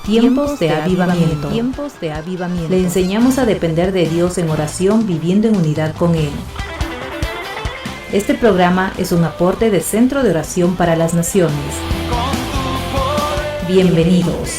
Tiempos de avivamiento. Le enseñamos a depender de Dios en oración, viviendo en unidad con Él. Este programa es un aporte de Centro de Oración para las Naciones. Bienvenidos.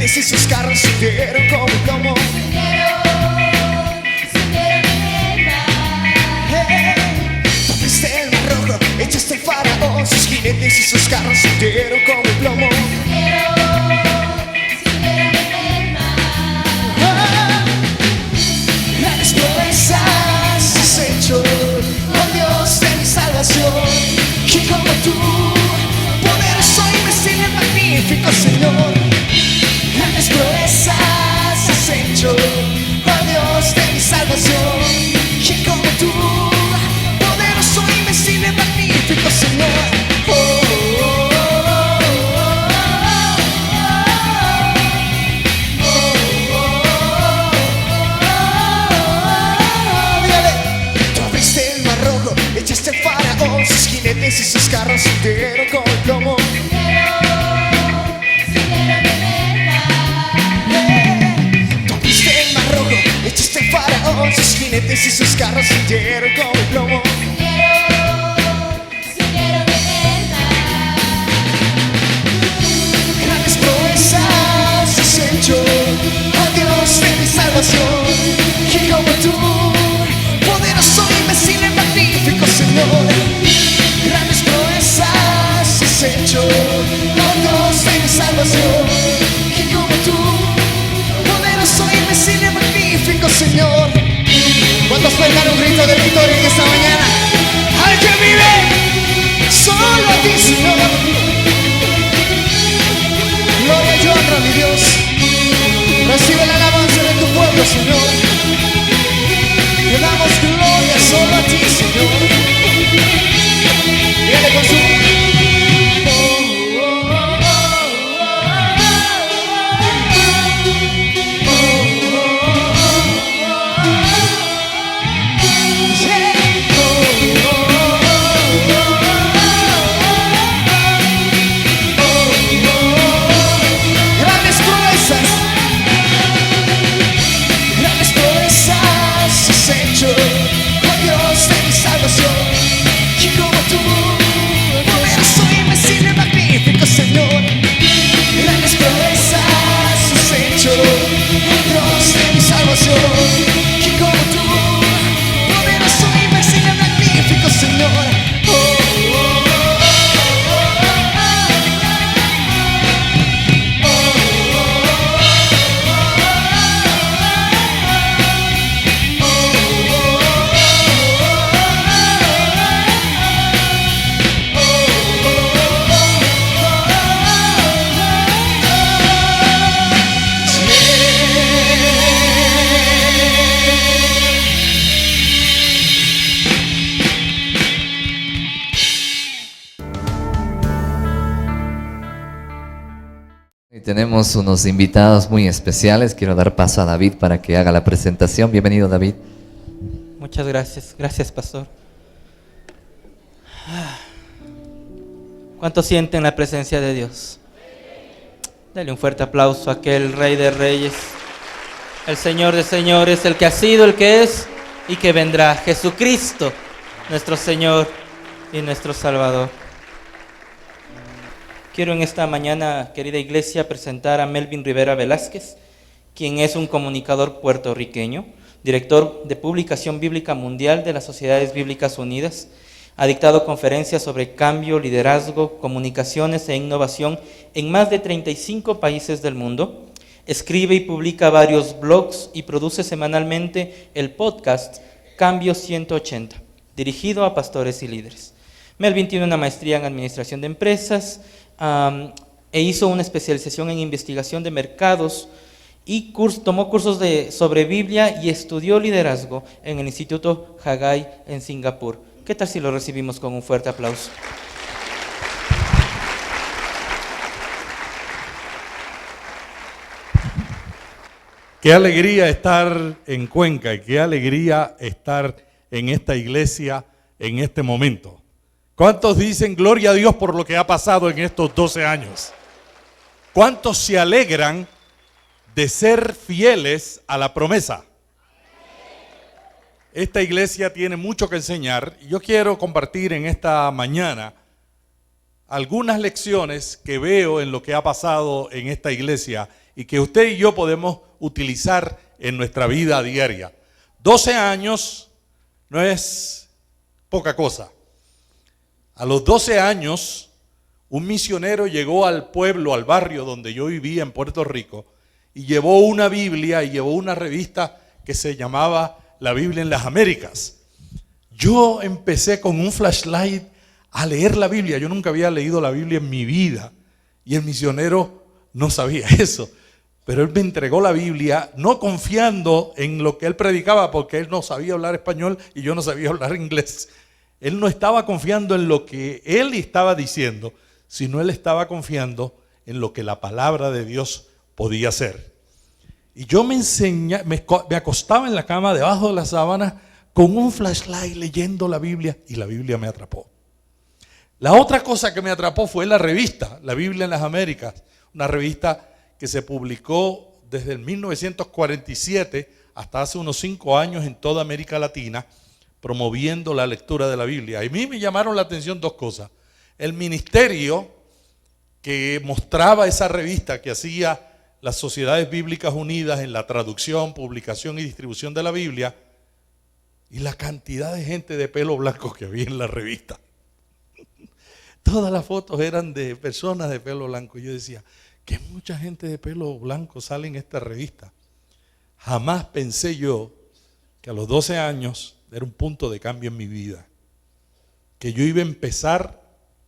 Y sus carros hundieron como un plomo. Tomaste el mar rojo, echaste el faraón. Sus jinetes y sus carros hundieron como un plomo. Grandes proezas has hecho, oh Dios de mi salvación. Que como tú, poderoso, invencible, magnífico Señor. Grandes proezas has hecho, oh Dios de mi salvación. ¿Quién como tú, poderoso, invencible, magnífico Señor? Oh, oh, dígale. Tú abriste el mar rojo, echaste el faraón. Sus jinetes y sus carros hundieron como el plomo. Echaste el faraón, sus jinetes y sus carros hundieron como el plomo. Grandes proezas has hecho, oh Dios de mi salvación. Que como tú, poderoso, invencible, magnífico Señor. Grandes proezas has hecho, oh Dios de mi salvación. Que como tú, poderoso, invencible, magnífico Señor. ¿Cuántos pueden dar un grito de victoria en esta mañana? ¡Al que vive! Solo a ti, Señor. Gloria y honra, mi Dios. Recibe la alabanza de tu pueblo, Señor. Le damos gloria solo a ti, Señor. Dígale con su... Señor, grandes proezas has hecho, Dios de mi salvación. Que como tú, poderoso, invencible, magnífico Señor. Oh, oh, oh, Tenemos unos invitados muy especiales. Quiero dar paso a David para que haga la presentación. Bienvenido, David. Muchas gracias. Gracias, pastor. ¿Cuánto sienten la presencia de Dios? Dale un fuerte aplauso a aquel Rey de Reyes, el Señor de Señores, el que ha sido, el que es y que vendrá. Jesucristo, nuestro Señor y nuestro Salvador. Quiero en esta mañana, querida iglesia, presentar a Melvin Rivera Velázquez, quien es un comunicador puertorriqueño, director de Publicación Bíblica Mundial de las Sociedades Bíblicas Unidas. Ha dictado conferencias sobre cambio, liderazgo, comunicaciones e innovación en más de 35 países del mundo. Escribe y publica varios blogs y produce semanalmente el podcast Cambio 180, dirigido a pastores y líderes. Melvin tiene una maestría en Administración de Empresas e hizo una especialización en Investigación de Mercados y tomó cursos sobre Biblia y estudió liderazgo en el Instituto Hagai en Singapur. ¿Qué tal si lo recibimos con un fuerte aplauso? Qué alegría estar en Cuenca y qué alegría estar en esta iglesia en este momento. ¿Cuántos dicen gloria a Dios por lo que ha pasado en estos 12 años? ¿Cuántos se alegran de ser fieles a la promesa? Esta iglesia tiene mucho que enseñar y yo quiero compartir en esta mañana algunas lecciones que veo en lo que ha pasado en esta iglesia y que usted y yo podemos utilizar en nuestra vida diaria. 12 años no es poca cosa. A los 12 años, un misionero llegó al pueblo, al barrio donde yo vivía en Puerto Rico, y llevó una Biblia y llevó una revista que se llamaba La Biblia en las Américas. Yo empecé con un flashlight a leer la Biblia. Yo nunca había leído la Biblia en mi vida y el misionero no sabía eso. Pero él me entregó la Biblia no confiando en lo que él predicaba, porque él no sabía hablar español y yo no sabía hablar inglés. Él no estaba confiando en lo que él estaba diciendo, sino él estaba confiando en lo que la palabra de Dios podía hacer. Y yo me acostaba en la cama debajo de la sábana con un flashlight leyendo la Biblia y la Biblia me atrapó. La otra cosa que me atrapó fue la revista, La Biblia en las Américas, una revista que se publicó desde el 1947 hasta hace unos 5 años en toda América Latina, promoviendo la lectura de la Biblia. Y a mí me llamaron la atención dos cosas. El ministerio que mostraba esa revista que hacía las Sociedades Bíblicas Unidas en la traducción, publicación y distribución de la Biblia, y la cantidad de gente de pelo blanco que había en la revista. Todas las fotos eran de personas de pelo blanco. Yo decía, que mucha gente de pelo blanco sale en esta revista. Jamás pensé yo que a los 12 años era un punto de cambio en mi vida. Que yo iba a empezar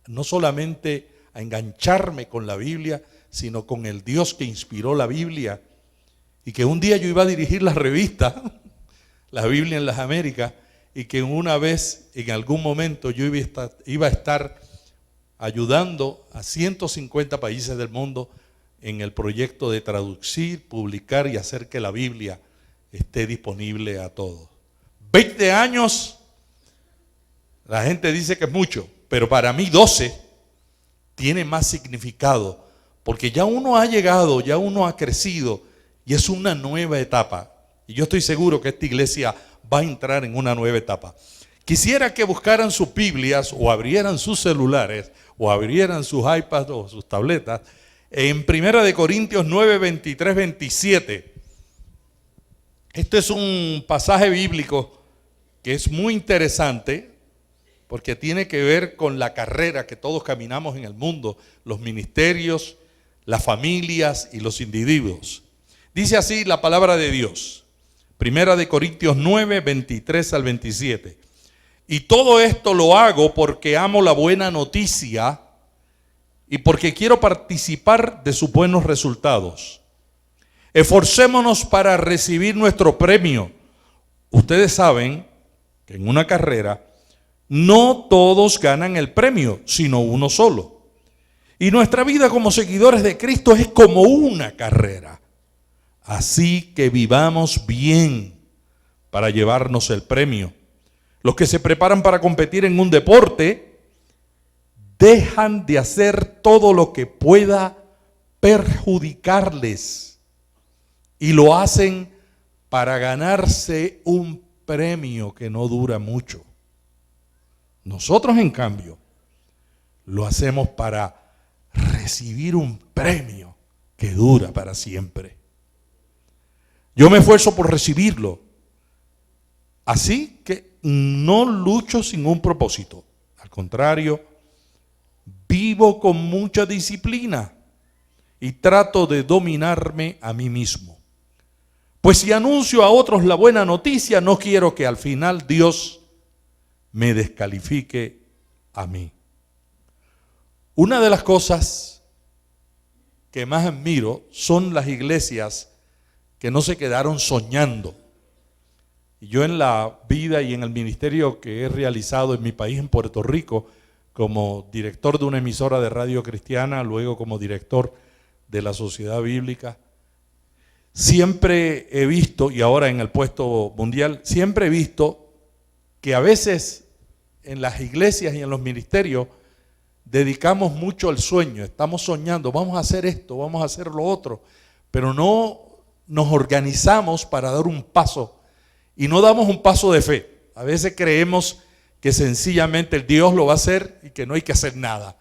no solamente a engancharme con la Biblia, sino con el Dios que inspiró la Biblia. Y que un día yo iba a dirigir la revista, La Biblia en las Américas, y que una vez, en algún momento, yo iba a estar ayudando a 150 países del mundo en el proyecto de traducir, publicar y hacer que la Biblia esté disponible a todos. 20 años, la gente dice que es mucho, pero para mí 12 tiene más significado, porque ya uno ha llegado, ya uno ha crecido y es una nueva etapa. Y yo estoy seguro que esta iglesia va a entrar en una nueva etapa. Quisiera que buscaran sus Biblias o abrieran sus celulares o abrieran sus iPads o sus tabletas en 1 Corintios 9, 23, 27. Este es un pasaje bíblico que es muy interesante porque tiene que ver con la carrera que todos caminamos en el mundo, los ministerios, las familias y los individuos. Dice así la palabra de Dios, 1 Corintios 9, 23 al 27. Y todo esto lo hago porque amo la buena noticia y porque quiero participar de sus buenos resultados. Esforcémonos para recibir nuestro premio. Ustedes saben que en una carrera no todos ganan el premio, sino uno solo. Y nuestra vida como seguidores de Cristo es como una carrera. Así que vivamos bien para llevarnos el premio. Los que se preparan para competir en un deporte dejan de hacer todo lo que pueda perjudicarles y lo hacen para ganarse un premio que no dura mucho. Nosotros, en cambio, lo hacemos para recibir un premio que dura para siempre. Yo me esfuerzo por recibirlo. Así que no lucho sin un propósito. Al contrario, vivo con mucha disciplina y trato de dominarme a mí mismo. Pues si anuncio a otros la buena noticia, no quiero que al final Dios me descalifique a mí. Una de las cosas que más admiro son las iglesias que no se quedaron soñando. Y yo en la vida y en el ministerio que he realizado en mi país, en Puerto Rico, como director de una emisora de radio cristiana, luego como director de la Sociedad Bíblica, siempre he visto, y ahora en el puesto mundial, siempre he visto que a veces en las iglesias y en los ministerios dedicamos mucho al sueño, estamos soñando, vamos a hacer esto, vamos a hacer lo otro, pero no nos organizamos para dar un paso y no damos un paso de fe. A veces creemos que sencillamente el Dios lo va a hacer y que no hay que hacer nada.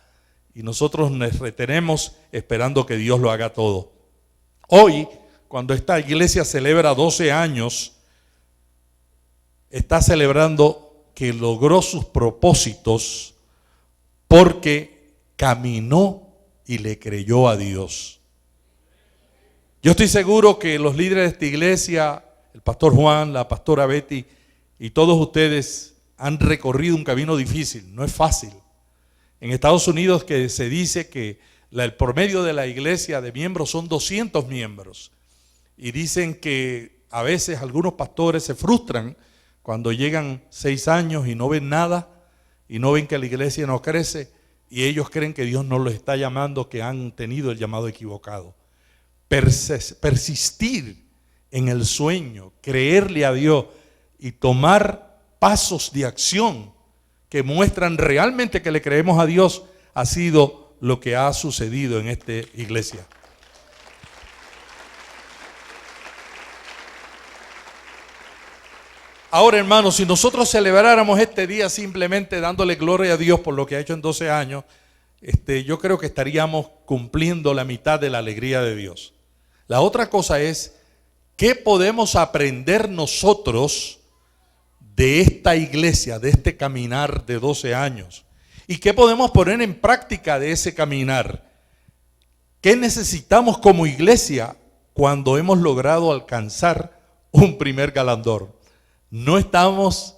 Y nosotros nos retenemos esperando que Dios lo haga todo. Hoy, cuando esta iglesia celebra 12 años, está celebrando que logró sus propósitos porque caminó y le creyó a Dios. Yo estoy seguro que los líderes de esta iglesia, el pastor Juan, la pastora Betty y todos ustedes han recorrido un camino difícil, no es fácil. En Estados Unidos que se dice que el promedio de la iglesia de miembros son 200 miembros. Y dicen que a veces algunos pastores se frustran cuando llegan 6 años y no ven nada, y no ven que la iglesia no crece, y ellos creen que Dios no los está llamando, que han tenido el llamado equivocado. Persistir en el sueño, creerle a Dios y tomar pasos de acción que muestran realmente que le creemos a Dios, ha sido lo que ha sucedido en esta iglesia. Ahora, hermanos, si nosotros celebráramos este día simplemente dándole gloria a Dios por lo que ha hecho en 12 años, yo creo que estaríamos cumpliendo la mitad de la alegría de Dios. La otra cosa es, ¿qué podemos aprender nosotros de esta iglesia, de este caminar de 12 años? ¿Y qué podemos poner en práctica de ese caminar? ¿Qué necesitamos como iglesia cuando hemos logrado alcanzar un primer galardón? No estamos,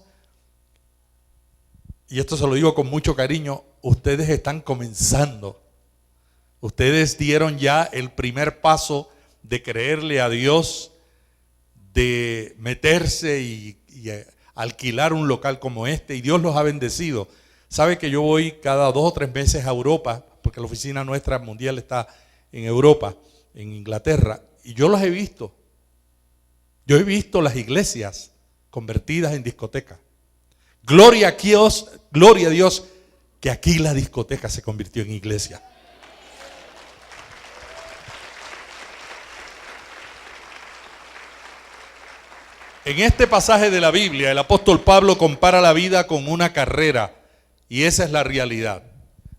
y esto se lo digo con mucho cariño, ustedes están comenzando. Ustedes dieron ya el primer paso de creerle a Dios, de meterse y alquilar un local como este, y Dios los ha bendecido. Sabe que yo voy cada 2 o 3 meses a Europa, porque la oficina nuestra mundial está en Europa, en Inglaterra, y yo los he visto. Yo he visto las iglesias convertidas en discoteca. Gloria a Dios que aquí la discoteca se convirtió en iglesia. En este pasaje de la Biblia, el apóstol Pablo compara la vida con una carrera, y esa es la realidad.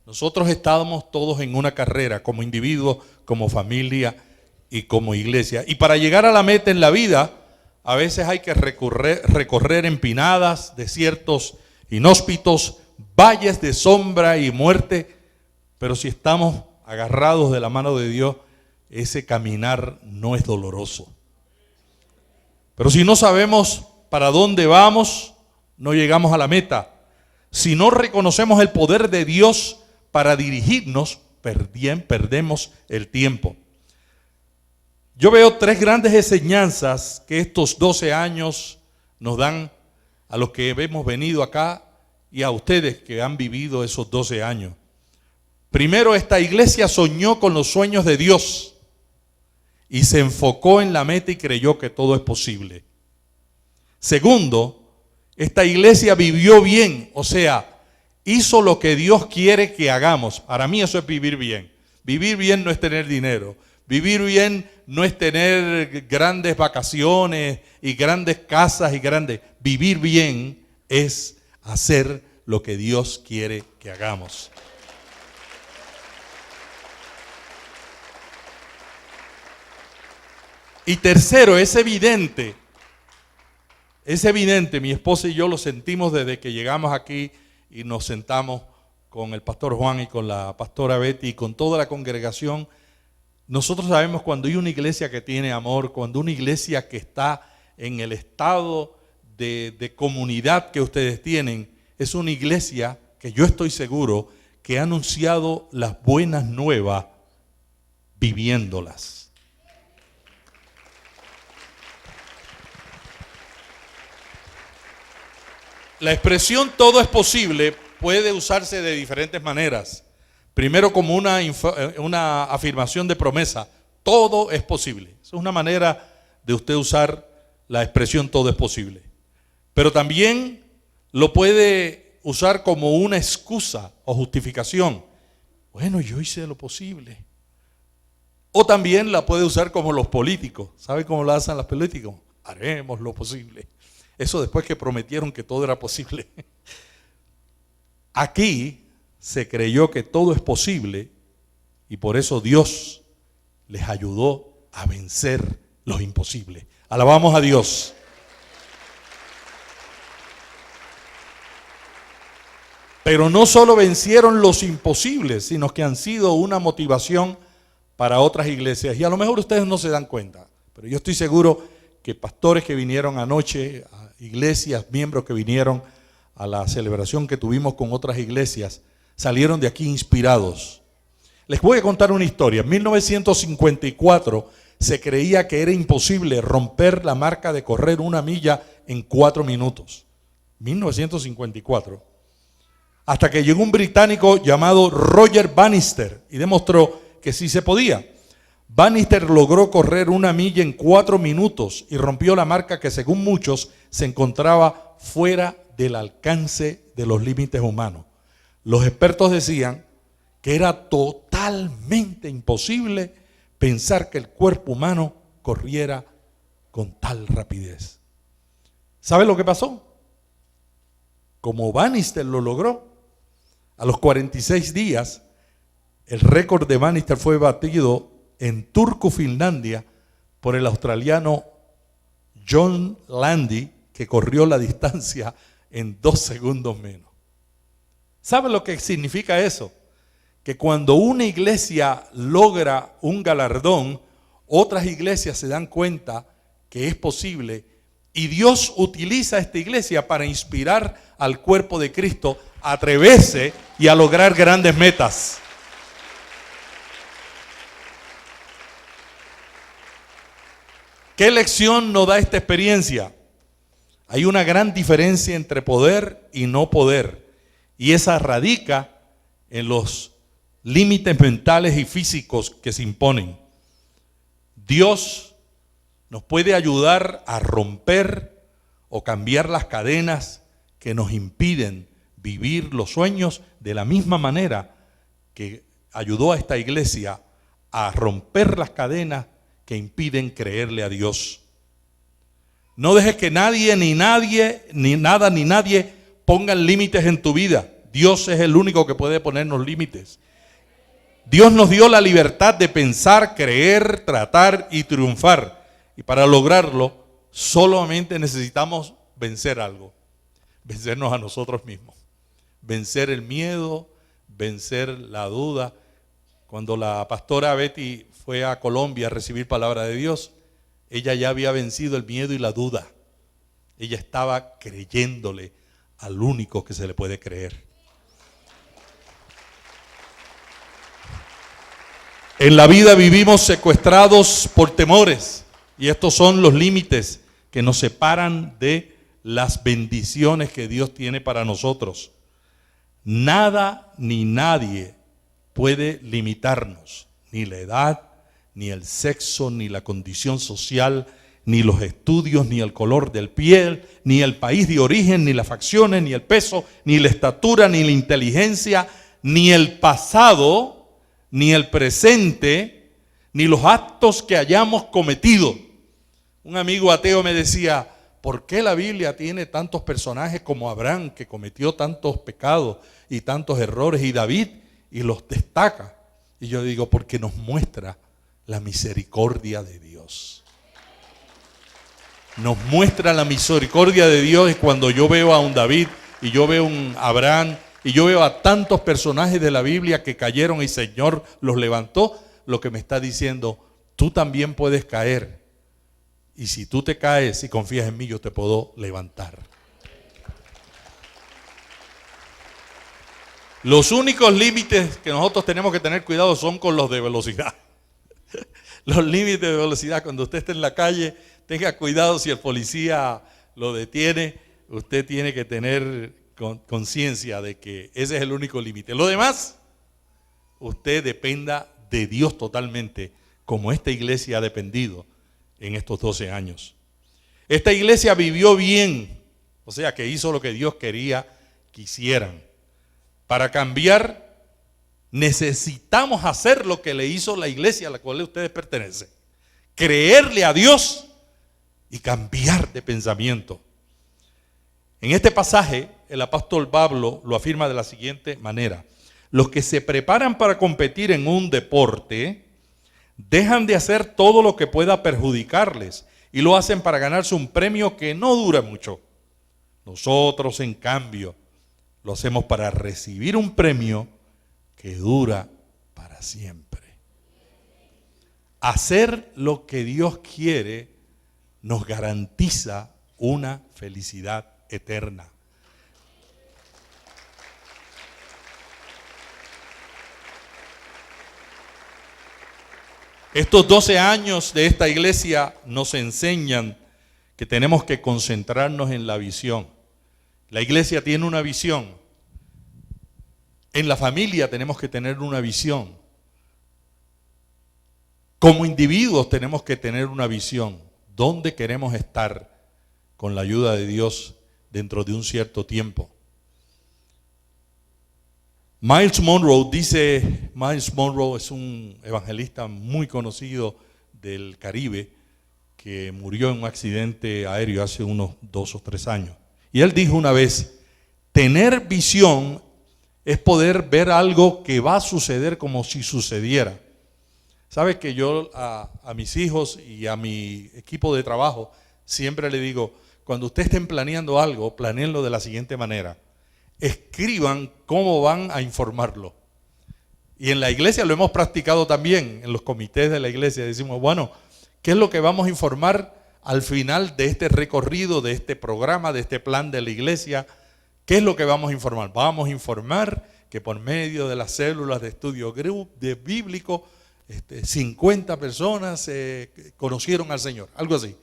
Nosotros estamos todos en una carrera, como individuos, como familia y como iglesia. Y para llegar a la meta en la vida, a veces hay que recorrer empinadas, desiertos inhóspitos, valles de sombra y muerte, pero si estamos agarrados de la mano de Dios, ese caminar no es doloroso. Pero si no sabemos para dónde vamos, no llegamos a la meta. Si no reconocemos el poder de Dios para dirigirnos, perdemos el tiempo. Yo veo 3 grandes enseñanzas que estos 12 años nos dan a los que hemos venido acá y a ustedes que han vivido esos 12 años. Primero, esta iglesia soñó con los sueños de Dios y se enfocó en la meta y creyó que todo es posible. Segundo, esta iglesia vivió bien, o sea, hizo lo que Dios quiere que hagamos. Para mí eso es vivir bien. Vivir bien no es tener dinero. Vivir bien no es tener grandes vacaciones y grandes casas y grandes. Vivir bien es hacer lo que Dios quiere que hagamos. Y tercero, es evidente, mi esposa y yo lo sentimos desde que llegamos aquí y nos sentamos con el pastor Juan y con la pastora Betty y con toda la congregación. Nosotros sabemos cuando hay una iglesia que tiene amor, cuando una iglesia que está en el estado de comunidad que ustedes tienen, es una iglesia que yo estoy seguro que ha anunciado las buenas nuevas viviéndolas. La expresión todo es posible puede usarse de diferentes maneras. Primero como una afirmación de promesa, todo es posible. Esa es una manera de usted usar la expresión todo es posible. Pero también lo puede usar como una excusa o justificación. Bueno, yo hice lo posible. O también la puede usar como los políticos. ¿Sabe cómo lo hacen los políticos? Haremos lo posible. Eso después que prometieron que todo era posible. Aquí se creyó que todo es posible y por eso Dios les ayudó a vencer los imposibles. Alabamos a Dios. Pero no solo vencieron los imposibles, sino que han sido una motivación para otras iglesias. Y a lo mejor ustedes no se dan cuenta, pero yo estoy seguro que pastores que vinieron anoche, iglesias, miembros que vinieron a la celebración que tuvimos con otras iglesias, salieron de aquí inspirados. Les voy a contar una historia. En 1954 se creía que era imposible romper la marca de correr 1 milla en 4 minutos. 1954. Hasta que llegó un británico llamado Roger Bannister y demostró que sí se podía. Bannister logró correr 1 milla en 4 minutos y rompió la marca que según muchos se encontraba fuera del alcance de los límites humanos. Los expertos decían que era totalmente imposible pensar que el cuerpo humano corriera con tal rapidez. ¿Sabe lo que pasó? Como Bannister lo logró, a los 46 días, el récord de Bannister fue batido en Turku, Finlandia, por el australiano John Landy, que corrió la distancia en 2 segundos menos. ¿Sabe lo que significa eso? Que cuando una iglesia logra un galardón, otras iglesias se dan cuenta que es posible y Dios utiliza esta iglesia para inspirar al cuerpo de Cristo a atreverse y a lograr grandes metas. ¿Qué lección nos da esta experiencia? Hay una gran diferencia entre poder y no poder, y esa radica en los límites mentales y físicos que se imponen. Dios nos puede ayudar a romper o cambiar las cadenas que nos impiden vivir los sueños de la misma manera que ayudó a esta iglesia a romper las cadenas que impiden creerle a Dios. No dejes que nadie, ni nada, ni nadie pongan límites en tu vida. Dios es el único que puede ponernos límites. Dios nos dio la libertad de pensar, creer, tratar y triunfar. Y para lograrlo, solamente necesitamos vencer algo. Vencernos a nosotros mismos. Vencer el miedo, vencer la duda. Cuando la pastora Betty fue a Colombia a recibir palabra de Dios, ella ya había vencido el miedo y la duda. Ella estaba creyéndole al único que se le puede creer. En la vida vivimos secuestrados por temores y estos son los límites que nos separan de las bendiciones que Dios tiene para nosotros. Nada ni nadie puede limitarnos, ni la edad, ni el sexo, ni la condición social, ni los estudios, ni el color del piel, ni el país de origen, ni las facciones, ni el peso, ni la estatura, ni la inteligencia, ni el pasado, ni el presente, ni los actos que hayamos cometido. Un amigo ateo me decía, ¿por qué la Biblia tiene tantos personajes como Abraham, que cometió tantos pecados y tantos errores, y David, y los destaca? Y yo digo, porque nos muestra la misericordia de Dios. Nos muestra la misericordia de Dios. Y cuando yo veo a un David, y yo veo a un Abraham, y yo veo a tantos personajes de la Biblia que cayeron y el Señor los levantó, lo que me está diciendo, tú también puedes caer. Y si tú te caes y confías en mí, yo te puedo levantar. Los únicos límites que nosotros tenemos que tener cuidado son con los de velocidad. Los límites de velocidad, cuando usted esté en la calle, tenga cuidado si el policía lo detiene. Usted tiene que tener conciencia de que ese es el único límite. Lo demás, usted dependa de Dios totalmente, como esta iglesia ha dependido en estos 12 años. Esta iglesia vivió bien, o sea que hizo lo que Dios quería que hicieran. Para cambiar, necesitamos hacer lo que le hizo la iglesia a la cual ustedes pertenecen. Creerle a Dios y cambiar de pensamiento. En este pasaje, el apóstol Pablo lo afirma de la siguiente manera: los que se preparan para competir en un deporte dejan de hacer todo lo que pueda perjudicarles y lo hacen para ganarse un premio que no dura mucho. Nosotros, en cambio, lo hacemos para recibir un premio que dura para siempre. Hacer lo que Dios quiere nos garantiza una felicidad eterna. Estos 12 años de esta iglesia nos enseñan que tenemos que concentrarnos en la visión. La iglesia tiene una visión. En la familia tenemos que tener una visión. Como individuos tenemos que tener una visión. ¿Dónde queremos estar con la ayuda de Dios dentro de un cierto tiempo? Miles Monroe es un evangelista muy conocido del Caribe que murió en un accidente aéreo hace unos 2 o 3 años. Y él dijo una vez: tener visión es poder ver algo que va a suceder como si sucediera. ¿Sabe que yo a mis hijos y a mi equipo de trabajo siempre le digo, cuando ustedes estén planeando algo, planéenlo de la siguiente manera: escriban cómo van a informarlo. Y en la iglesia lo hemos practicado también, en los comités de la iglesia. Decimos, bueno, ¿qué es lo que vamos a informar al final de este recorrido, de este programa, de este plan de la iglesia? ¿Qué es lo que vamos a informar? Vamos a informar que por medio de las células de estudio de bíblico, 50 personas conocieron al Señor, algo así.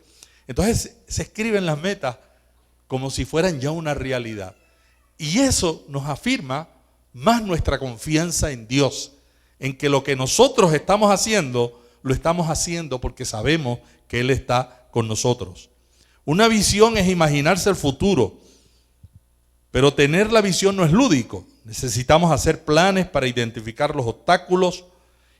Entonces se escriben las metas como si fueran ya una realidad. Y eso nos afirma más nuestra confianza en Dios, en que lo que nosotros estamos haciendo, lo estamos haciendo porque sabemos que Él está con nosotros. Una visión es imaginarse el futuro, pero tener la visión no es lúdico. Necesitamos hacer planes para identificar los obstáculos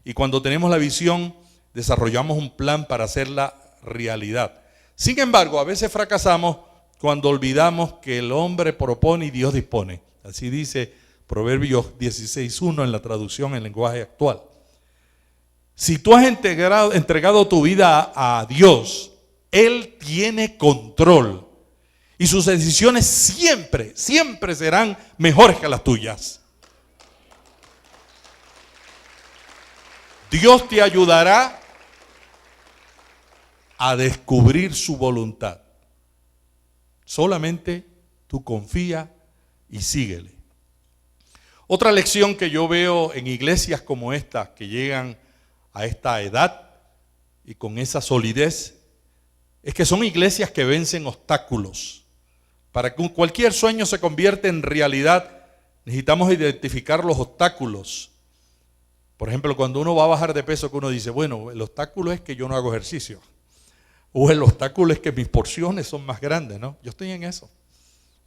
y cuando tenemos la visión, desarrollamos un plan para hacerla realidad. Sin embargo, a veces fracasamos cuando olvidamos que el hombre propone y Dios dispone. Así dice Proverbios 16:1 en la traducción en lenguaje actual. Si tú has entregado tu vida a Dios, Él tiene control y sus decisiones siempre serán mejores que las tuyas. Dios te ayudará a descubrir su voluntad. Solamente tú confía y síguele. Otra lección que yo veo en iglesias como esta, que llegan a esta edad y con esa solidez, es que son iglesias que vencen obstáculos. Para que cualquier sueño se convierta en realidad, necesitamos identificar los obstáculos. Por ejemplo, cuando uno va a bajar de peso, que uno dice, bueno, el obstáculo es que yo no hago ejercicio. O el obstáculo es que mis porciones son más grandes, ¿no? Yo estoy en eso.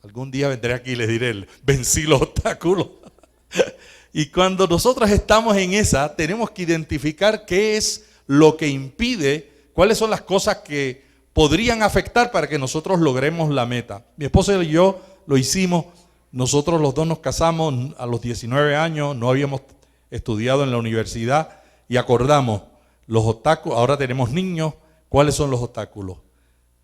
Algún día vendré aquí y les diré, vencí los obstáculos. Y cuando nosotros estamos en esa, tenemos que identificar qué es lo que impide, cuáles son las cosas que podrían afectar para que nosotros logremos la meta. Mi esposa y yo lo hicimos. Nosotros los dos nos casamos a los 19 años, no habíamos estudiado en la universidad y acordamos los obstáculos. Ahora tenemos niños. ¿Cuáles son los obstáculos?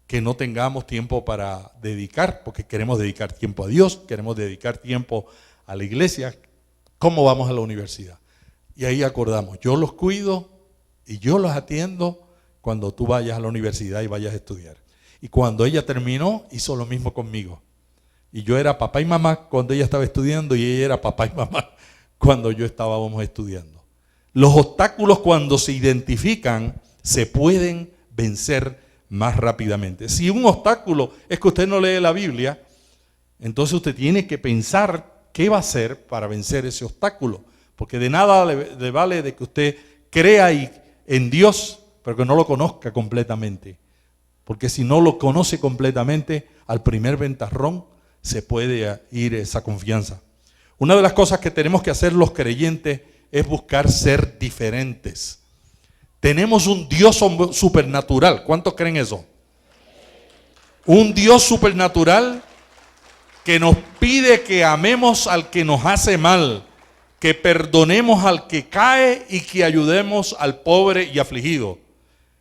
Que no tengamos tiempo para dedicar, porque queremos dedicar tiempo a Dios, queremos dedicar tiempo a la iglesia. ¿Cómo vamos a la universidad? Y ahí acordamos, yo los cuido y yo los atiendo cuando tú vayas a la universidad y vayas a estudiar. Y cuando ella terminó, hizo lo mismo conmigo. Y yo era papá y mamá cuando ella estaba estudiando y ella era papá y mamá cuando yo estábamos estudiando. Los obstáculos, cuando se identifican, se pueden vencer más rápidamente. Si un obstáculo es que usted no lee la Biblia, entonces usted tiene que pensar qué va a hacer para vencer ese obstáculo. Porque de nada le vale de que usted crea en Dios, pero que no lo conozca completamente. Porque si no lo conoce completamente, al primer ventarrón se puede ir esa confianza. Una de las cosas que tenemos que hacer los creyentes es buscar ser diferentes. Tenemos un Dios supernatural. ¿Cuántos creen eso? Un Dios supernatural que nos pide que amemos al que nos hace mal, que perdonemos al que cae y que ayudemos al pobre y afligido.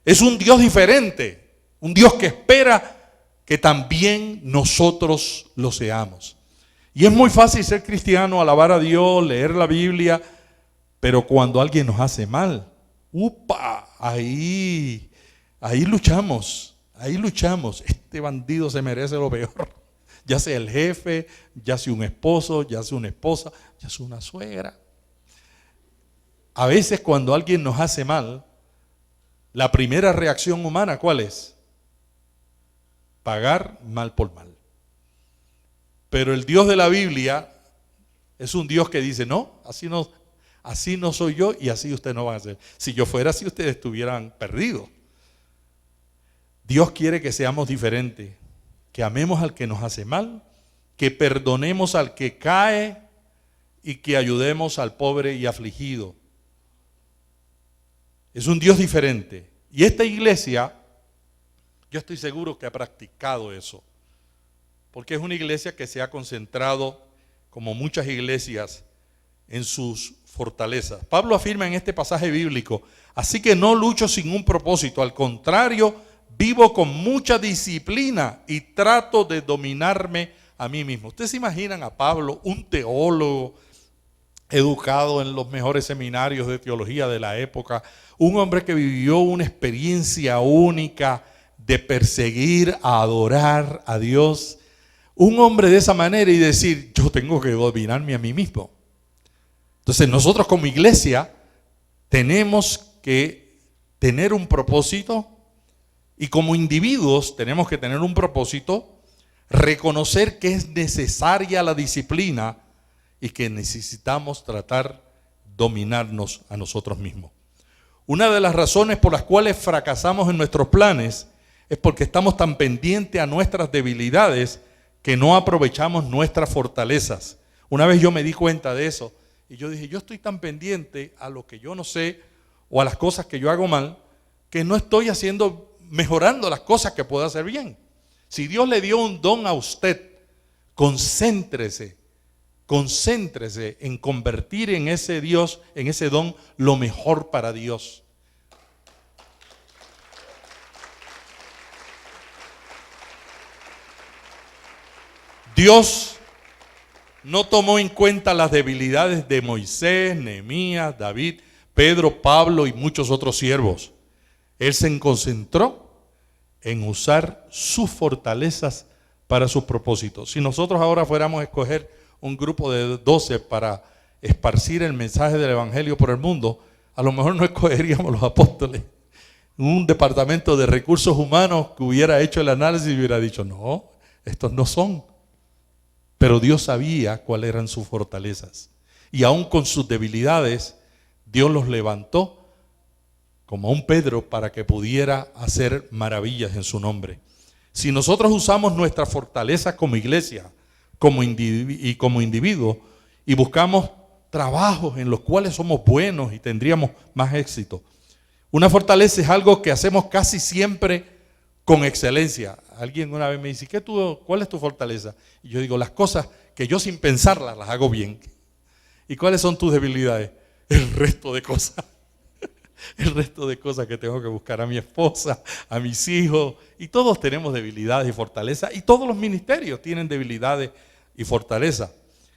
Es un Dios diferente, un Dios que espera que también nosotros lo seamos. Y es muy fácil ser cristiano, alabar a Dios, leer la Biblia, pero cuando alguien nos hace mal, ahí luchamos, Este bandido se merece lo peor. Ya sea el jefe, ya sea un esposo, ya sea una esposa, ya sea una suegra. A veces cuando alguien nos hace mal, la primera reacción humana, ¿cuál es? Pagar mal por mal. Pero el Dios de la Biblia es un Dios que dice, no, así no soy yo y así ustedes no van a ser. Si yo fuera así, ustedes estuvieran perdidos. Dios quiere que seamos diferentes, que amemos al que nos hace mal, que perdonemos al que cae y que ayudemos al pobre y afligido. Es un Dios diferente. Y esta iglesia, yo estoy seguro que ha practicado eso. Porque es una iglesia que se ha concentrado, como muchas iglesias, en sus fortalezas. Pablo afirma en este pasaje bíblico, así que no lucho sin un propósito, al contrario, vivo con mucha disciplina y trato de dominarme a mí mismo. ¿Ustedes se imaginan a Pablo, un teólogo educado en los mejores seminarios de teología de la época, un hombre que vivió una experiencia única de perseguir, a adorar a Dios, un hombre de esa manera y decir, yo tengo que dominarme a mí mismo? Entonces nosotros como iglesia tenemos que tener un propósito y como individuos tenemos que tener un propósito, reconocer que es necesaria la disciplina y que necesitamos tratar de dominarnos a nosotros mismos. Una de las razones por las cuales fracasamos en nuestros planes es porque estamos tan pendientes a nuestras debilidades que no aprovechamos nuestras fortalezas. Una vez yo me di cuenta de eso y yo dije, yo estoy tan pendiente a lo que yo no sé o a las cosas que yo hago mal que no estoy mejorando las cosas que puedo hacer bien. Si Dios le dio un don a usted, concéntrese en convertir en ese Dios, en ese don, lo mejor para Dios. Dios no tomó en cuenta las debilidades de Moisés, Nehemías, David, Pedro, Pablo y muchos otros siervos. Él se concentró en usar sus fortalezas para sus propósitos. Si nosotros ahora fuéramos a escoger un grupo de 12 para esparcir el mensaje del evangelio por el mundo, a lo mejor no escogeríamos los apóstoles. Un departamento de recursos humanos que hubiera hecho el análisis y hubiera dicho, no, estos no son. Pero Dios sabía cuáles eran sus fortalezas. Y aún con sus debilidades, Dios los levantó como a un Pedro para que pudiera hacer maravillas en su nombre. Si nosotros usamos nuestras fortalezas como iglesia, como individuo, y buscamos trabajos en los cuales somos buenos y tendríamos más éxito. Una fortaleza es algo que hacemos casi siempre con excelencia. Alguien una vez me dice, ¿cuál es tu fortaleza? Y yo digo, las cosas que yo sin pensarlas las hago bien. ¿Y cuáles son tus debilidades? El resto de cosas. El resto de cosas que tengo que buscar a mi esposa, a mis hijos, y todos tenemos debilidades y fortalezas, y todos los ministerios tienen debilidades y fortalezas.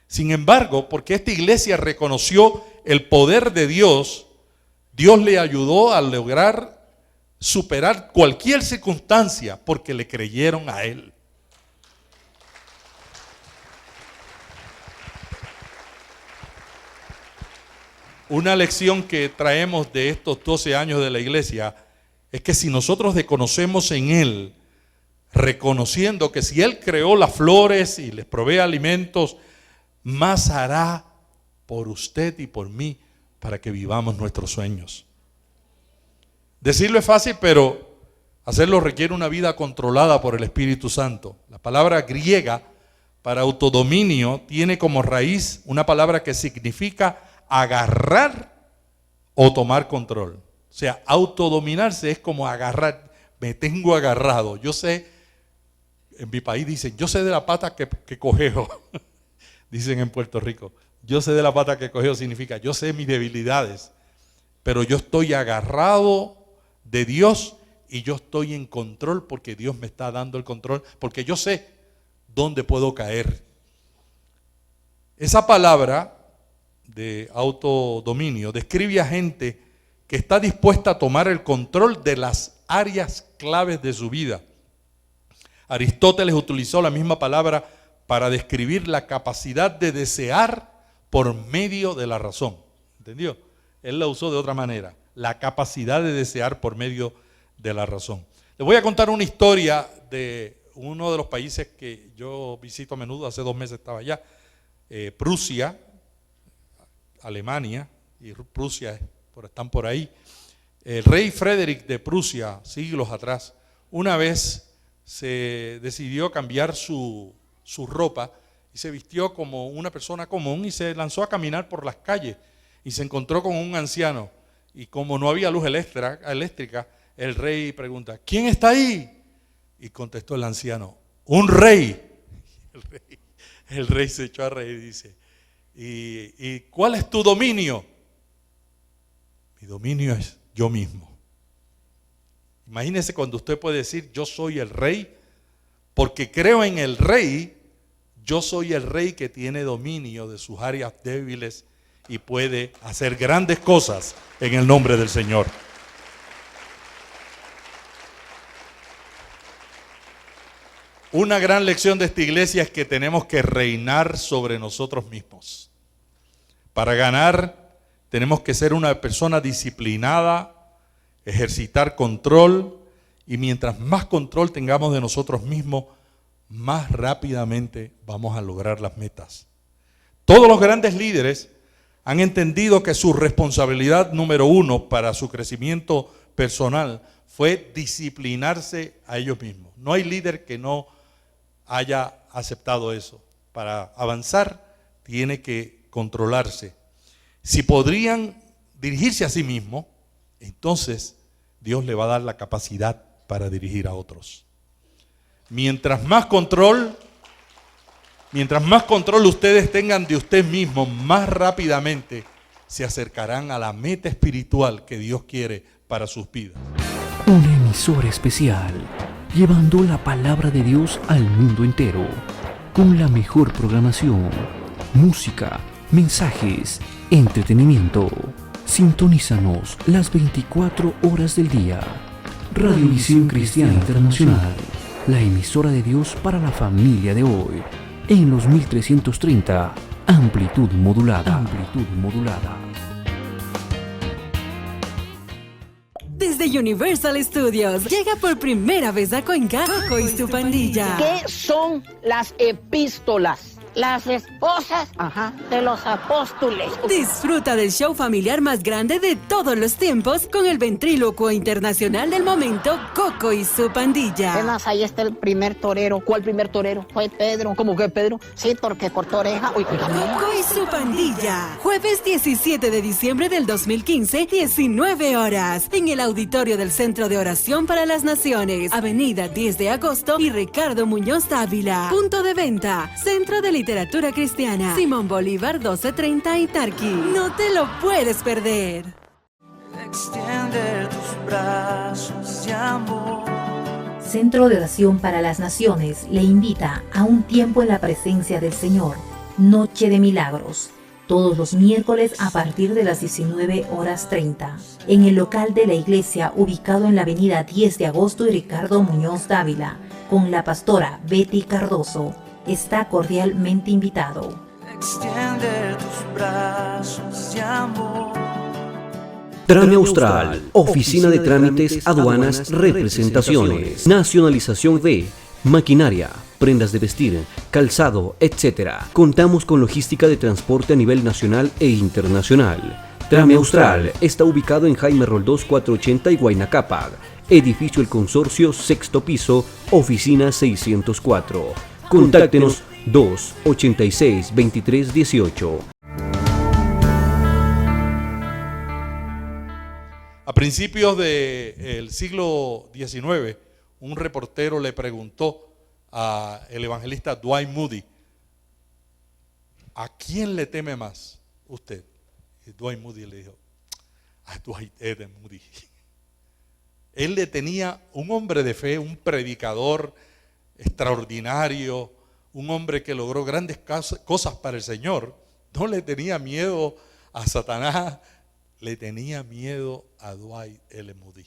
Sin embargo, porque esta iglesia reconoció el poder de Dios, Dios le ayudó a lograr superar cualquier circunstancia porque le creyeron a Él. Una lección que traemos de estos 12 años de la iglesia es que si nosotros reconocemos en Él, reconociendo que si Él creó las flores y les provee alimentos, más hará por usted y por mí para que vivamos nuestros sueños. Decirlo es fácil, pero hacerlo requiere una vida controlada por el Espíritu Santo. La palabra griega para autodominio tiene como raíz una palabra que significa agarrar o tomar control. O sea, autodominarse es como agarrar, me tengo agarrado. Yo sé, en mi país dicen, yo sé de la pata que cojeo. Dicen en Puerto Rico, yo sé de la pata que cojeo significa, yo sé mis debilidades, pero yo estoy agarrado de Dios y yo estoy en control porque Dios me está dando el control, porque yo sé dónde puedo caer. Esa palabra de autodominio describe a gente que está dispuesta a tomar el control de las áreas claves de su vida. Aristóteles utilizó la misma palabra para describir la capacidad de desear por medio de la razón. ¿Entendió? Él la usó de otra manera, la capacidad de desear por medio de la razón. Les voy a contar una historia de uno de los países que yo visito a menudo. Hace 2 meses estaba allá, Prusia, Alemania y Prusia están por ahí. El rey Frederick de Prusia, siglos atrás, una vez se decidió cambiar su ropa y se vistió como una persona común y se lanzó a caminar por las calles y se encontró con un anciano, y como no había luz eléctrica, el rey pregunta, ¿quién está ahí? Y contestó el anciano, un rey. El rey se echó a reír y dice, ¿y cuál es tu dominio? Mi dominio es yo mismo. Imagínese cuando usted puede decir, yo soy el rey, porque creo en el rey. Yo soy el rey que tiene dominio de sus áreas débiles y puede hacer grandes cosas en el nombre del Señor. Una gran lección de esta iglesia es que tenemos que reinar sobre nosotros mismos. Para ganar tenemos que ser una persona disciplinada, ejercitar control, y mientras más control tengamos de nosotros mismos, más rápidamente vamos a lograr las metas. Todos los grandes líderes han entendido que su responsabilidad número 1 para su crecimiento personal fue disciplinarse a ellos mismos. No hay líder que no haya aceptado eso. Para avanzar tiene que controlarse. Si podrían dirigirse a sí mismos, entonces Dios le va a dar la capacidad para dirigir a otros. Mientras más control ustedes tengan de usted mismo, más rápidamente se acercarán a la meta espiritual que Dios quiere para sus vidas. Una emisora especial, llevando la palabra de Dios al mundo entero, con la mejor programación, música, mensajes, entretenimiento. Sintonízanos las 24 horas del día. Radiovisión Cristiana Internacional, la emisora de Dios para la familia de hoy, en los 1330, amplitud modulada. Amplitud modulada. Desde Universal Studios llega por primera vez a Cuenca Coco y su pandilla. ¿Qué son las epístolas? Las esposas de los apóstoles. Disfruta del show familiar más grande de todos los tiempos con el ventrílocuo internacional del momento, Coco y su pandilla. Además, ahí está el primer torero. ¿Cuál primer torero? Fue Pedro. ¿Cómo que Pedro? Sí, porque cortó oreja. Uy, Coco y su pandilla. Jueves 17 de diciembre del 2015, 19 horas. En el auditorio del Centro de Oración para las Naciones. Avenida 10 de Agosto y Ricardo Muñoz Dávila. Punto de venta. Centro de Literatura Cristiana. Simón Bolívar 1230 y Tarqui. No te lo puedes perder. Extiende tus brazos de amor. Centro de Oración para las Naciones le invita a un tiempo en la presencia del Señor. Noche de Milagros. Todos los miércoles a partir de las 19:30. En el local de la iglesia ubicado en la avenida 10 de Agosto y Ricardo Muñoz Dávila. Con la pastora Betty Cardoso. Está cordialmente invitado. Extiende tus brazos de amor. Trame Austral, Oficina de Trámites, Aduanas, Representaciones, nacionalización de maquinaria, prendas de vestir, calzado, etc. Contamos con logística de transporte a nivel nacional e internacional. Trame Austral está ubicado en Jaime Roldós 480 y Huayna Cápac. Edificio El Consorcio, sexto piso, oficina 604. Contáctenos 286-2318. A principios del siglo XIX, un reportero le preguntó al evangelista Dwight Moody: ¿a quién le teme más usted? Y Dwight Moody le dijo: a Dwight Eden Moody. Él le tenía, un hombre de fe, un predicador extraordinario, un hombre que logró grandes cosas para el Señor. No le tenía miedo a Satanás, le tenía miedo a Dwight L. Moody.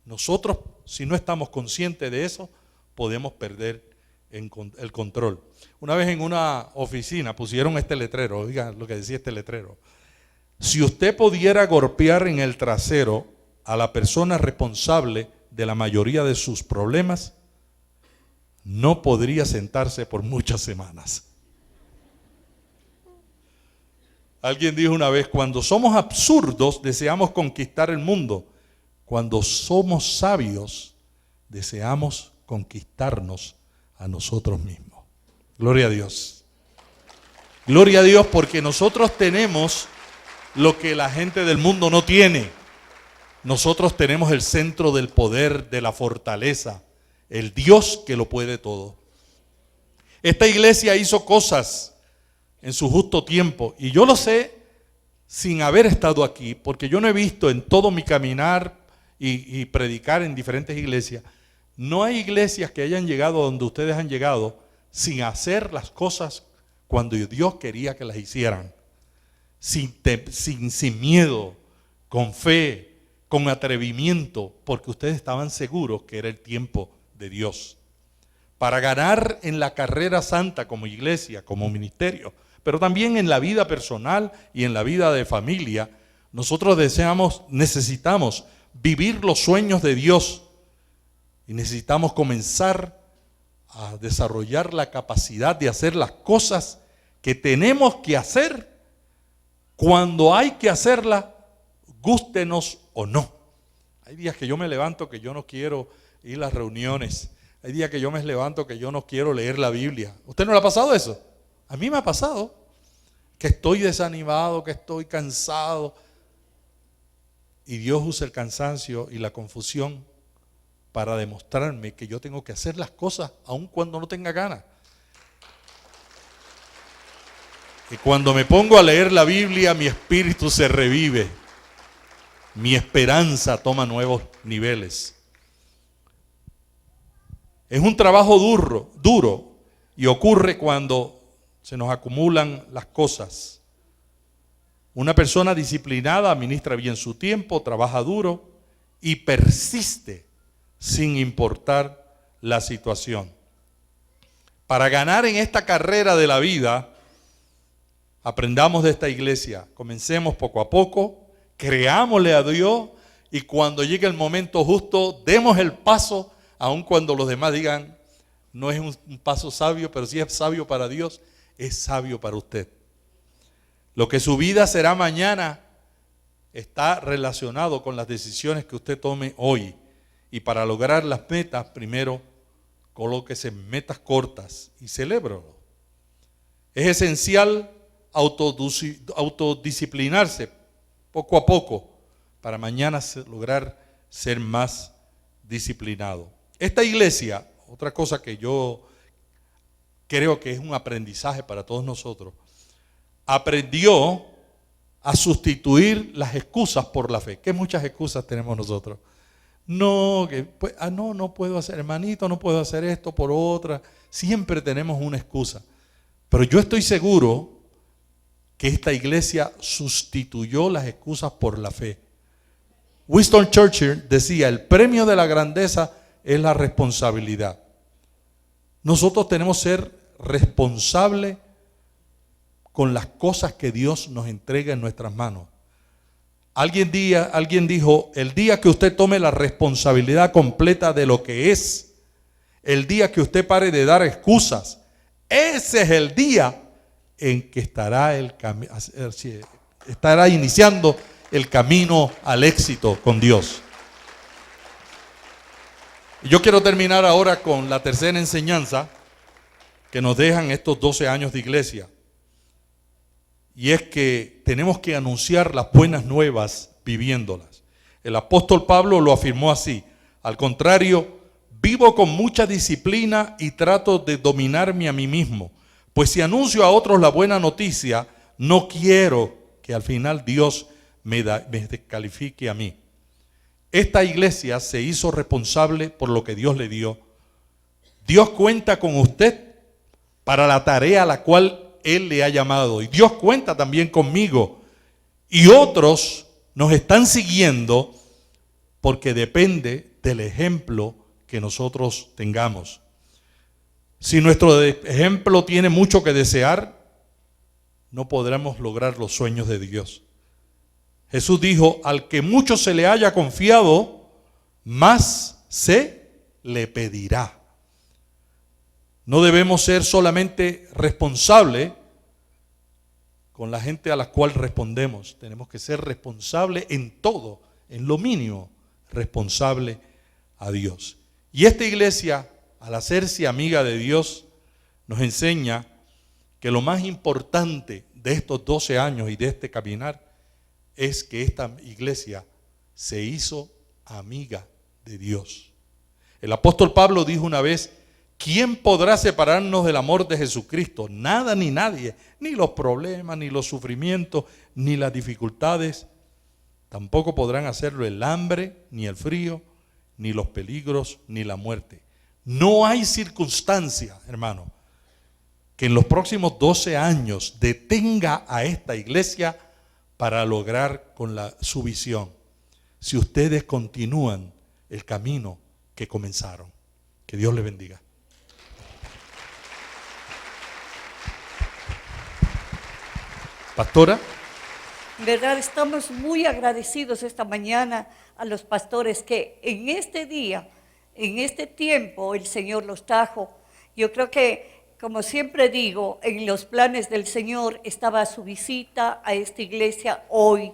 Nosotros, si no estamos conscientes de eso, podemos perder el control. Una vez en una oficina pusieron este letrero, oigan lo que decía este letrero: si usted pudiera golpear en el trasero a la persona responsable de la mayoría de sus problemas, no podría sentarse por muchas semanas. Alguien dijo una vez: cuando somos absurdos deseamos conquistar el mundo, cuando somos sabios deseamos conquistarnos a nosotros mismos. Gloria a Dios. Gloria a Dios, porque nosotros tenemos lo que la gente del mundo no tiene. Nosotros tenemos el centro del poder, de la fortaleza, el Dios que lo puede todo. Esta iglesia hizo cosas en su justo tiempo, y yo lo sé sin haber estado aquí, porque yo no he visto en todo mi caminar y predicar en diferentes iglesias, no hay iglesias que hayan llegado donde ustedes han llegado sin hacer las cosas cuando Dios quería que las hicieran, sin miedo, con fe, con atrevimiento, porque ustedes estaban seguros que era el tiempo de Dios. Para ganar en la carrera santa como iglesia, como ministerio, pero también en la vida personal y en la vida de familia, nosotros necesitamos vivir los sueños de Dios y necesitamos comenzar a desarrollar la capacidad de hacer las cosas que tenemos que hacer cuando hay que hacerlas, gústenos o no. Hay días que yo me levanto que yo no quiero ir a las reuniones. Hay días que yo me levanto que yo no quiero leer la Biblia. ¿Usted no le ha pasado eso? A mí me ha pasado que estoy desanimado, que estoy cansado. Y Dios usa el cansancio y la confusión para demostrarme que yo tengo que hacer las cosas aun cuando no tenga ganas. Y cuando me pongo a leer la Biblia, mi espíritu se revive. Mi esperanza toma nuevos niveles. Es un trabajo duro y ocurre cuando se nos acumulan las cosas. Una persona disciplinada administra bien su tiempo, trabaja duro y persiste sin importar la situación. Para ganar en esta carrera de la vida, aprendamos de esta iglesia, comencemos poco a poco, creámosle a Dios y cuando llegue el momento justo, demos el paso, aun cuando los demás digan, no es un paso sabio, pero si es sabio para Dios, es sabio para usted. Lo que su vida será mañana está relacionado con las decisiones que usted tome hoy. Y para lograr las metas, primero, colóquese metas cortas y celébralo. Es esencial autodisciplinarse poco a poco para mañana lograr ser más disciplinado. Esta iglesia, otra cosa que yo creo que es un aprendizaje para todos nosotros, aprendió a sustituir las excusas por la fe. ¿Qué muchas excusas tenemos nosotros? No, no puedo hacer, hermanito, no puedo hacer esto por otra. Siempre tenemos una excusa. Pero yo estoy seguro que esta iglesia sustituyó las excusas por la fe. Winston Churchill decía, el premio de la grandeza es la responsabilidad. Nosotros tenemos que ser responsables con las cosas que Dios nos entrega en nuestras manos. Alguien dijo, el día que usted tome la responsabilidad completa de lo que es, el día que usted pare de dar excusas, ese es el día en que estará iniciando el camino al éxito con Dios. Yo quiero terminar ahora con la tercera enseñanza que nos dejan estos 12 años de iglesia. Y es que tenemos que anunciar las buenas nuevas viviéndolas. El apóstol Pablo lo afirmó así: al contrario, vivo con mucha disciplina y trato de dominarme a mí mismo, pues si anuncio a otros la buena noticia, no quiero que al final Dios me descalifique a mí. Esta iglesia se hizo responsable por lo que Dios le dio. Dios cuenta con usted para la tarea a la cual Él le ha llamado. Y Dios cuenta también conmigo. Y otros nos están siguiendo porque depende del ejemplo que nosotros tengamos. Si nuestro ejemplo tiene mucho que desear, no podremos lograr los sueños de Dios. Jesús dijo, al que mucho se le haya confiado, más se le pedirá. No debemos ser solamente responsables con la gente a la cual respondemos. Tenemos que ser responsables en todo, en lo mínimo, responsable a Dios. Y esta iglesia, al hacerse amiga de Dios, nos enseña que lo más importante de estos 12 años y de este caminar es que esta iglesia se hizo amiga de Dios. El apóstol Pablo dijo una vez, ¿quién podrá separarnos del amor de Jesucristo? Nada ni nadie, ni los problemas, ni los sufrimientos, ni las dificultades. Tampoco podrán hacerlo el hambre, ni el frío, ni los peligros, ni la muerte. No hay circunstancia, hermano, que en los próximos 12 años detenga a esta iglesia para lograr su visión, si ustedes continúan el camino que comenzaron. Que Dios les bendiga. Pastora. En verdad estamos muy agradecidos esta mañana a los pastores que en este día, en este tiempo, el Señor los trajo. Yo creo que, como siempre digo, en los planes del Señor estaba su visita a esta iglesia hoy.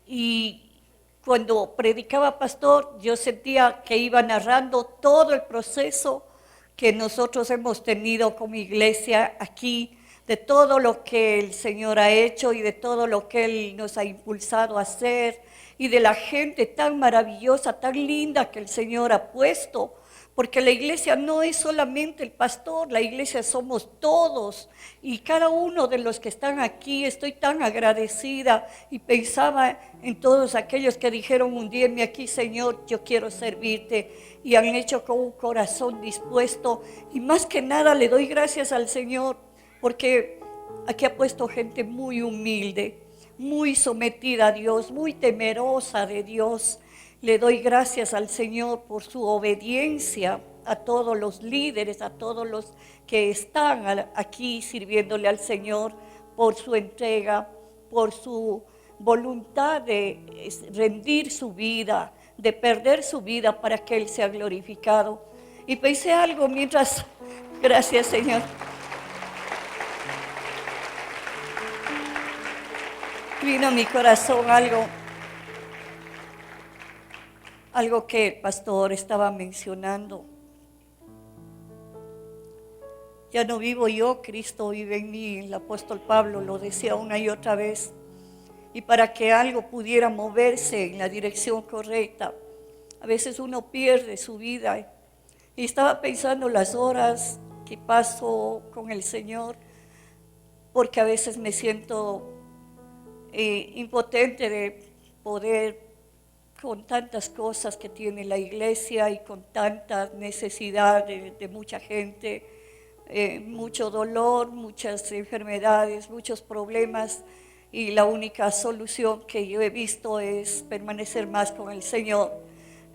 Y cuando predicaba pastor, yo sentía que iba narrando todo el proceso que nosotros hemos tenido como iglesia aquí, de todo lo que el Señor ha hecho y de todo lo que Él nos ha impulsado a hacer y de la gente tan maravillosa, tan linda que el Señor ha puesto. Porque la iglesia no es solamente el pastor, la iglesia somos todos. Y cada uno de los que están aquí, estoy tan agradecida y pensaba en todos aquellos que dijeron un día aquí, Señor, yo quiero servirte. Y han hecho con un corazón dispuesto. Y más que nada le doy gracias al Señor, porque aquí ha puesto gente muy humilde, muy sometida a Dios, muy temerosa de Dios. Le doy gracias al Señor por su obediencia a todos los líderes, a todos los que están aquí sirviéndole al Señor, por su entrega, por su voluntad de rendir su vida, de perder su vida para que Él sea glorificado. Y pensé algo mientras, gracias Señor. Vino a mi corazón algo que el pastor estaba mencionando. Ya no vivo yo, Cristo vive en mí. El apóstol Pablo lo decía una y otra vez. Y para que algo pudiera moverse en la dirección correcta, a veces uno pierde su vida. Y estaba pensando las horas que paso con el Señor, porque a veces me siento impotente de poder, con tantas cosas que tiene la iglesia y con tanta necesidad de mucha gente, mucho dolor, muchas enfermedades, muchos problemas, y la única solución que yo he visto es permanecer más con el Señor.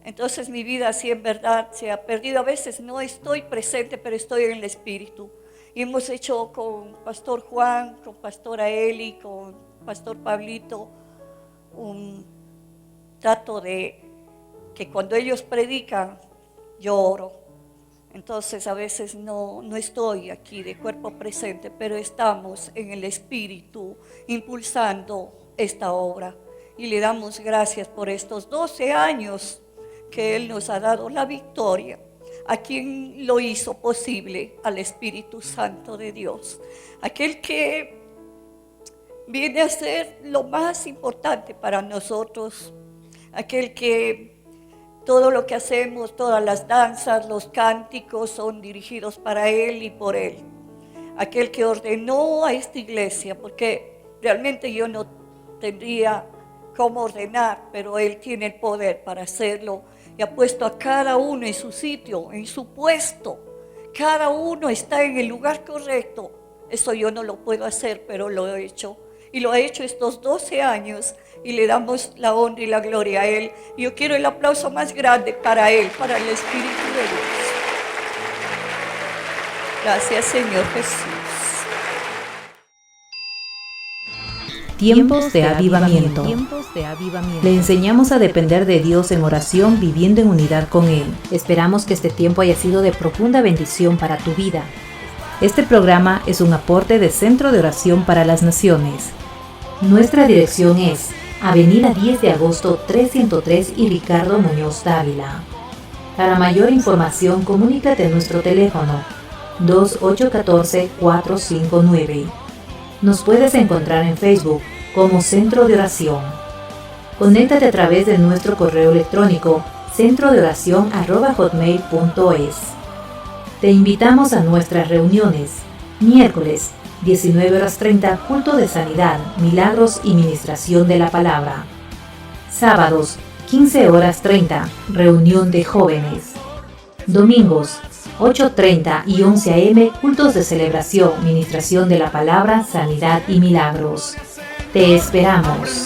Entonces mi vida sí en verdad se ha perdido. A veces no estoy presente, pero estoy en el Espíritu. Y hemos hecho con Pastor Juan, con Pastora Eli, con Pastor Pablito, trato de que cuando ellos predican, yo oro. Entonces a veces no estoy aquí de cuerpo presente, pero estamos en el Espíritu impulsando esta obra. Y le damos gracias por estos 12 años que Él nos ha dado la victoria. A quien lo hizo posible, al Espíritu Santo de Dios. Aquel que viene a ser lo más importante para nosotros. Aquel que todo lo que hacemos, todas las danzas, los cánticos son dirigidos para Él y por Él. Aquel que ordenó a esta iglesia, porque realmente yo no tendría cómo ordenar, pero Él tiene el poder para hacerlo y ha puesto a cada uno en su sitio, en su puesto. Cada uno está en el lugar correcto. Eso yo no lo puedo hacer, pero lo he hecho. Y lo ha hecho estos 12 años y le damos la honra y la gloria a Él. Y yo quiero el aplauso más grande para Él, para el Espíritu de Dios. Gracias, Señor Jesús. Tiempos de avivamiento. Le enseñamos a depender de Dios en oración, viviendo en unidad con Él. Esperamos que este tiempo haya sido de profunda bendición para tu vida. Este programa es un aporte de Centro de Oración para las Naciones. Nuestra dirección es Avenida 10 de Agosto 303 y Ricardo Muñoz Dávila. Para mayor información, comunícate a nuestro teléfono 2814-459. Nos puedes encontrar en Facebook como Centro de Oración. Conéctate a través de nuestro correo electrónico centrodeoracion@hotmail.es. Te invitamos a nuestras reuniones. Miércoles, 19:30, culto de sanidad, milagros y ministración de la palabra. Sábados, 15:30, reunión de jóvenes. Domingos, 8:30 y 11 a.m., cultos de celebración, ministración de la palabra, sanidad y milagros. Te esperamos.